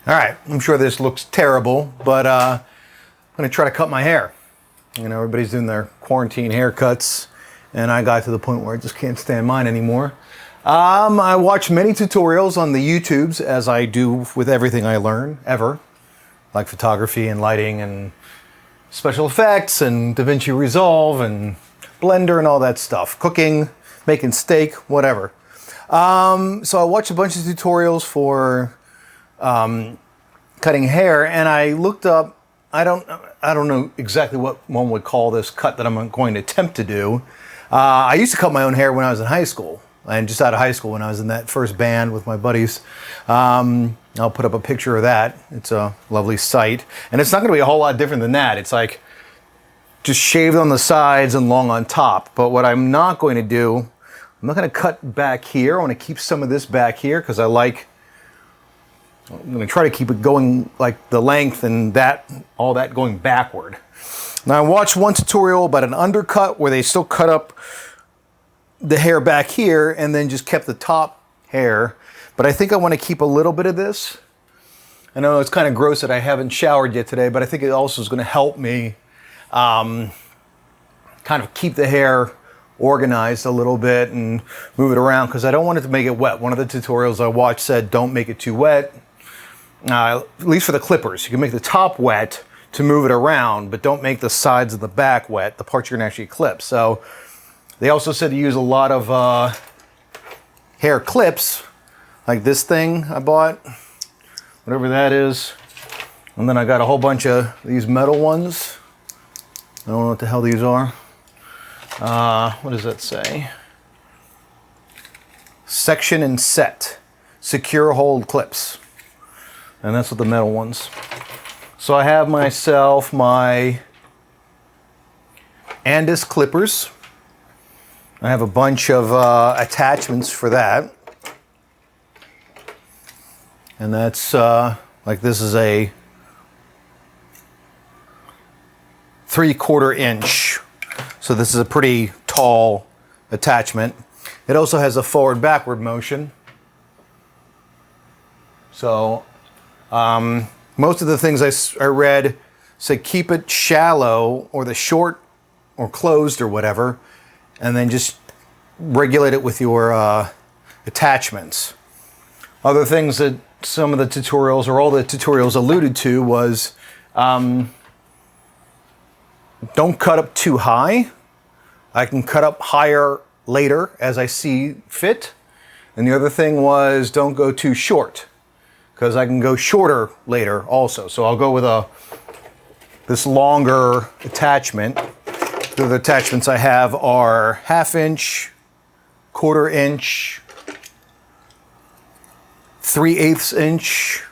All right, I'm sure this looks terrible, but I'm gonna try to cut my hair. You know, everybody's doing their quarantine haircuts, and I got to the point where I just can't stand mine anymore. I watch many tutorials on the YouTubes, as I do with everything I learn, ever, like photography and lighting and special effects and DaVinci Resolve and Blender and all that stuff, cooking, making steak, whatever. So I watched a bunch of tutorials for cutting hair, and I looked up, I don't know exactly what one would call this cut that I'm going to attempt to do. I used to cut my own hair when I was in high school, and just out of high school when I was in that first band with my buddies. I'll put up a picture of that. It's a lovely sight, and it's not going to be a whole lot different than that. It's like just shaved on the sides and long on top. But what I'm not going to do, I'm not going to cut back here. I want to keep some of this back here because I'm going to try to keep it going like the length and all that going backward. Now I watched one tutorial about an undercut where they still cut up the hair back here and then just kept the top hair. But I think I want to keep a little bit of this. I know it's kind of gross that I haven't showered yet today, but I think it also is going to help me kind of keep the hair organized a little bit and move it around because I don't want it to make it wet. One of the tutorials I watched said don't make it too wet. At least for the clippers. You can make the top wet to move it around, but don't make the sides of the back wet, the parts you're going to actually clip. So they also said to use a lot of hair clips, like this thing I bought, whatever that is. And then I got a whole bunch of these metal ones. I don't know what the hell these are. What does that say? Section and set. Secure hold clips. And that's what the metal ones. So I have myself my Andis clippers. I have a bunch of attachments for that. And that's like this is a 3/4 inch. So this is a pretty tall attachment. It also has a forward-backward motion. So most of the things I read say keep it shallow or the short or closed or whatever, and then just regulate it with your attachments. Other things that some of the tutorials or all the tutorials alluded to was don't cut up too high. I can cut up higher later as I see fit. And the other thing was don't go too short because I can go shorter later also. So I'll go with this longer attachment. The other attachments I have are 1/2 inch, 1/4 inch, 3/8 inch,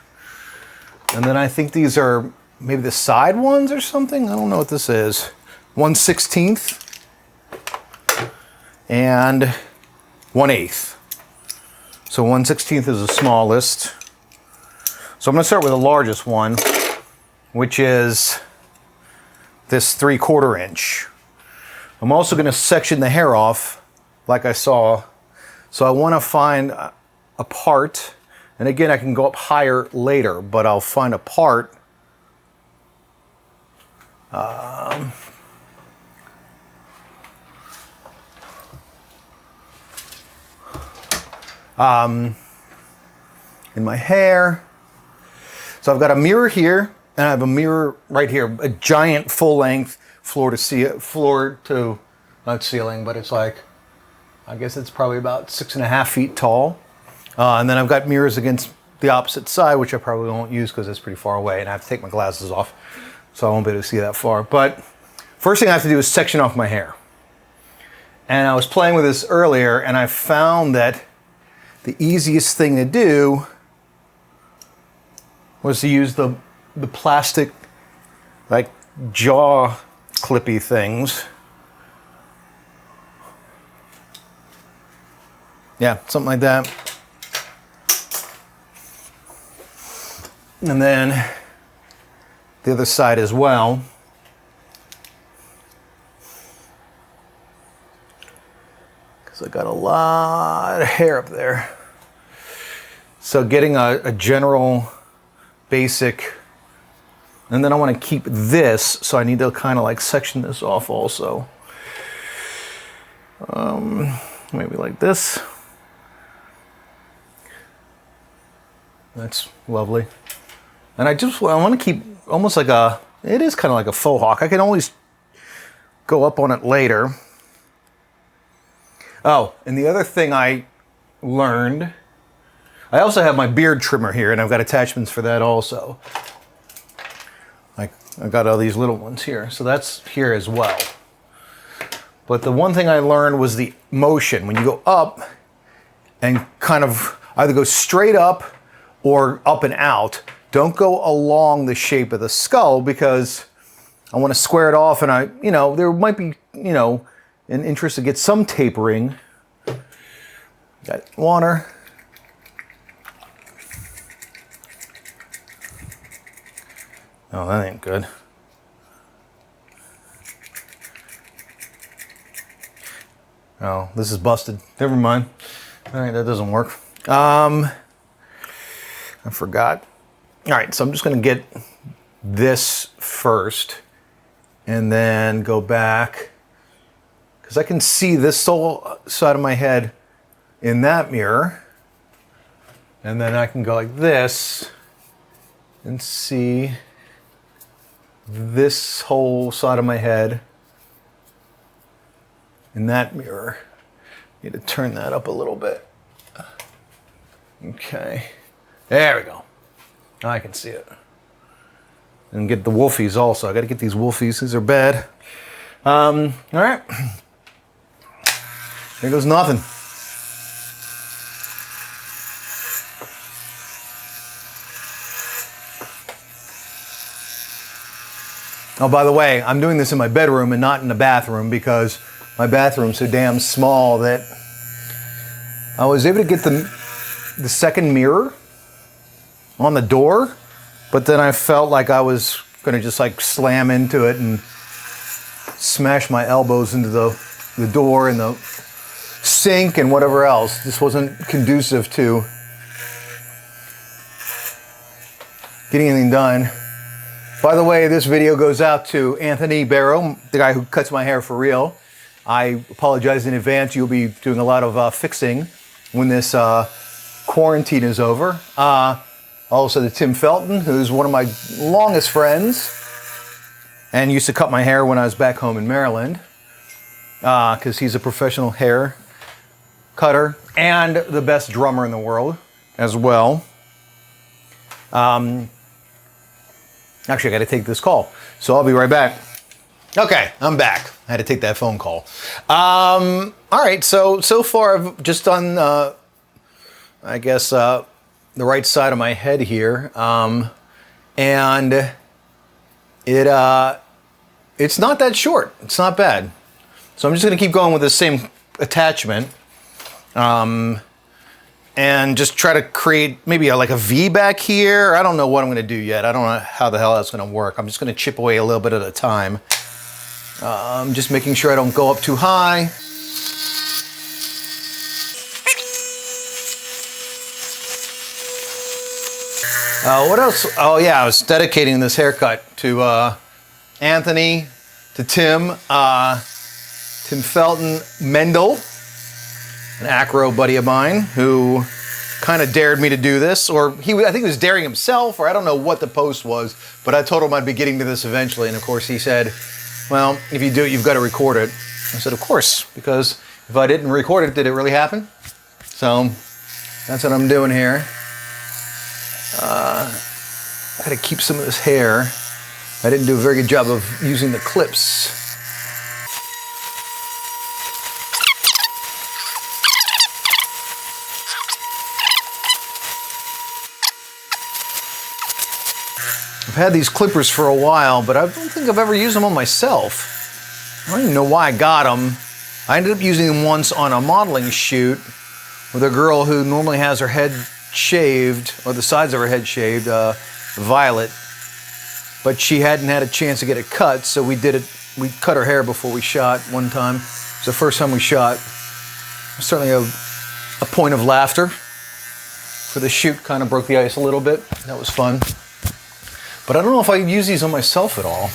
and then I think these are maybe the side ones or something. I don't know what this is. 1/16 and 1/8. So 1/16 is the smallest. So I'm going to start with the largest one, which is this 3/4 inch. I'm also going to section the hair off like I saw. So I want to find a part, and again I can go up higher later, but I'll find a part in my hair. So I've got a mirror here, and I have a mirror right here, a giant full-length floor to not ceiling, but it's like, I guess it's probably about 6.5 feet tall. And then I've got mirrors against the opposite side, which I probably won't use because it's pretty far away, and I have to take my glasses off, so I won't be able to see that far. But first thing I have to do is section off my hair. And I was playing with this earlier, and I found that the easiest thing to do was to use the plastic, like, jaw clippy things. Yeah, something like that. And then the other side as well. Because I got a lot of hair up there. So getting a general basic. And then I want to keep this, so I need to kind of like section this off also. Maybe like this. That's lovely. And I want to keep almost like it is kind of like a faux hawk. I can always go up on it later. Oh, and the other thing I learned, I also have my beard trimmer here, and I've got attachments for that also. Like, I've got all these little ones here, so that's here as well. But the one thing I learned was the motion. When you go up and kind of either go straight up or up and out, don't go along the shape of the skull, because I want to square it off, and there might be, an interest to get some tapering. Got water. Oh, that ain't good. Oh, this is busted. Never mind. All right, that doesn't work. I forgot. All right, so I'm just going to get this first and then go back, because I can see this whole side of my head in that mirror. And then I can go like this and see this whole side of my head in that mirror. Need to turn that up a little bit. Okay. There we go. Now I can see it. And get the wolfies also. I got to get these wolfies. These are bad. All right. There goes nothing. Oh, by the way, I'm doing this in my bedroom and not in the bathroom, because my bathroom's so damn small that I was able to get the second mirror on the door, but then I felt like I was going to just like slam into it and smash my elbows into the door and the sink and whatever else. This wasn't conducive to getting anything done. By the way, this video goes out to Anthony Barrow, the guy who cuts my hair for real. I apologize in advance. You'll be doing a lot of fixing when this quarantine is over. Also to Tim Felton, who's one of my longest friends and used to cut my hair when I was back home in Maryland, because he's a professional hair cutter and the best drummer in the world as well. Actually, I got to take this call, so I'll be right back. Okay, I'm back. I had to take that phone call. All right, so far I've just done, I guess, the right side of my head here, and it's not that short. It's not bad. So I'm just going to keep going with the same attachment, and just try to create maybe like a V back here. I don't know what I'm going to do yet. I don't know how the hell that's going to work. I'm just going to chip away a little bit at a time. I'm just making sure I don't go up too high. What else? Oh yeah, I was dedicating this haircut to Anthony, to Tim Felton Mendel, an acro buddy of mine who kind of dared me to do this, or I think he was daring himself, or I don't know what the post was, but I told him I'd be getting to this eventually, and of course he said, well, if you do it, you've got to record it. I said, of course, because if I didn't record it, did it really happen? So that's what I'm doing here. I got to keep some of this hair. I didn't do a very good job of using the clips. I've had these clippers for a while, but I don't think I've ever used them on myself. I don't even know why I got them. I ended up using them once on a modeling shoot with a girl who normally has her head shaved, or the sides of her head shaved, Violet, but she hadn't had a chance to get it cut, so we did it. We cut her hair before we shot one time. It was the first time we shot. Certainly a point of laughter for the shoot. Kind of broke the ice a little bit. That was fun. But I don't know if I use these on myself at all.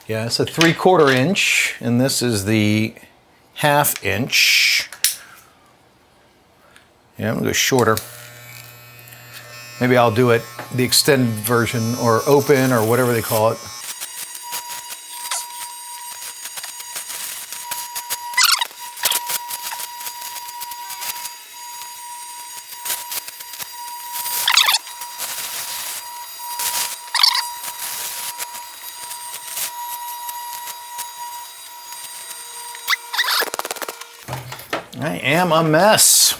Yeah, it's a 3/4 inch, and this is the 1/2 inch. Yeah, I'm gonna go shorter. Maybe I'll do it the extended version or open or whatever they call it. I am a mess.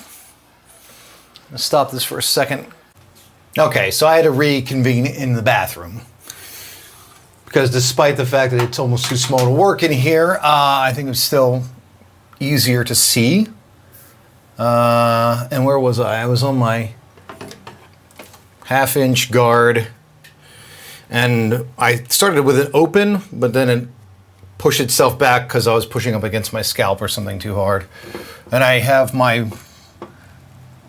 Let's stop this for a second. Okay, so I had to reconvene in the bathroom because despite the fact that it's almost too small to work in here, I think it's still easier to see. And where was I? I was on my 1/2 inch guard, and I started with it open, but then it pushed itself back because I was pushing up against my scalp or something too hard. And I have my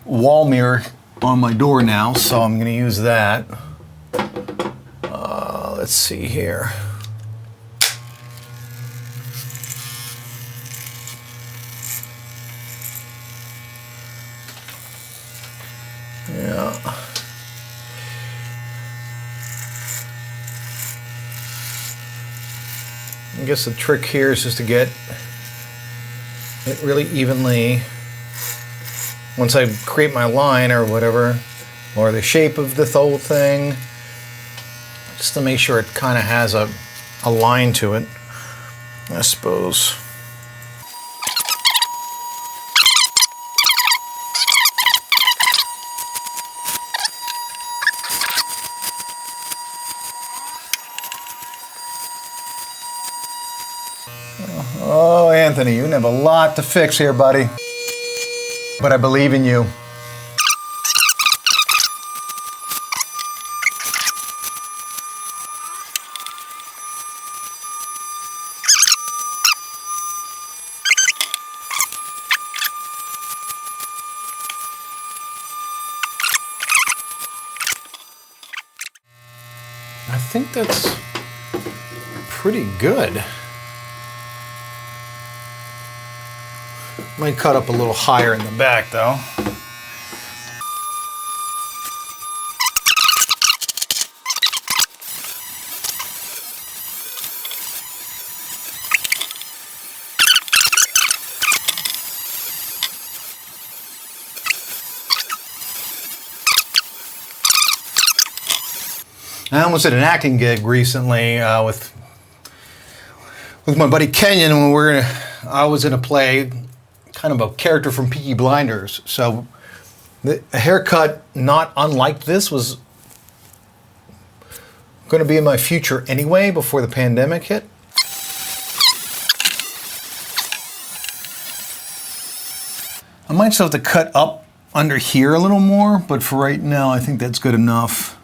wall mirror on my door now, so I'm going to use that. Let's see here. Yeah. I guess the trick here is just to get it really evenly. Once I create my line or whatever, or the shape of the whole thing, just to make sure it kind of has a line to it, I suppose. Oh, Anthony, you have a lot to fix here, buddy. But I believe in you. I think that's pretty good. Might cut up a little higher in the back though. I almost did an acting gig recently with my buddy Kenyon when I was in a play, kind of a character from Peaky Blinders. So a haircut not unlike this was going to be in my future anyway before the pandemic hit. I might still have to cut up under here a little more, but for right now I think that's good enough.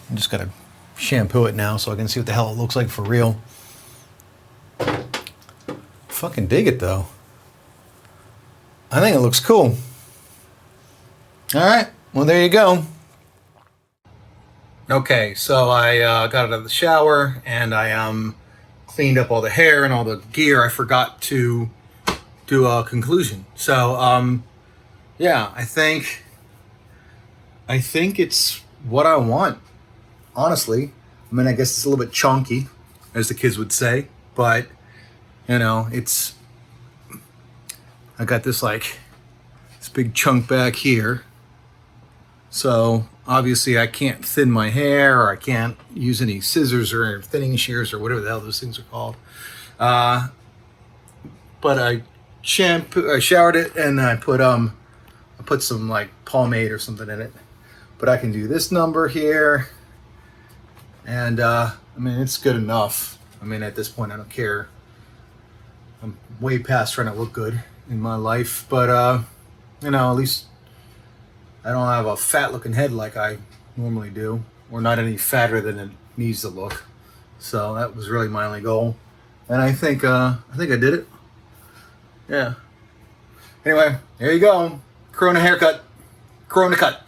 I just gotta shampoo it now so I can see what the hell it looks like for real. Fucking dig it though. I think it looks cool. Alright, well there you go. Okay, so I got out of the shower and I cleaned up all the hair and all the gear. I forgot to do a conclusion. So yeah, I think it's what I want. Honestly, I mean, I guess it's a little bit chunky, as the kids would say, but you know, I got this big chunk back here. So obviously I can't thin my hair, or I can't use any scissors or thinning shears or whatever the hell those things are called. But I shampoo. I showered it, and I put some like pomade or something in it. But I can do this number here, and I mean, it's good enough. I mean, at this point, I don't care. I'm way past trying to look good in my life, but at least I don't have a fat looking head like I normally do, or not any fatter than it needs to look. So that was really my only goal, and I think I did it. Yeah. Anyway, there you go. Corona haircut. Corona cut.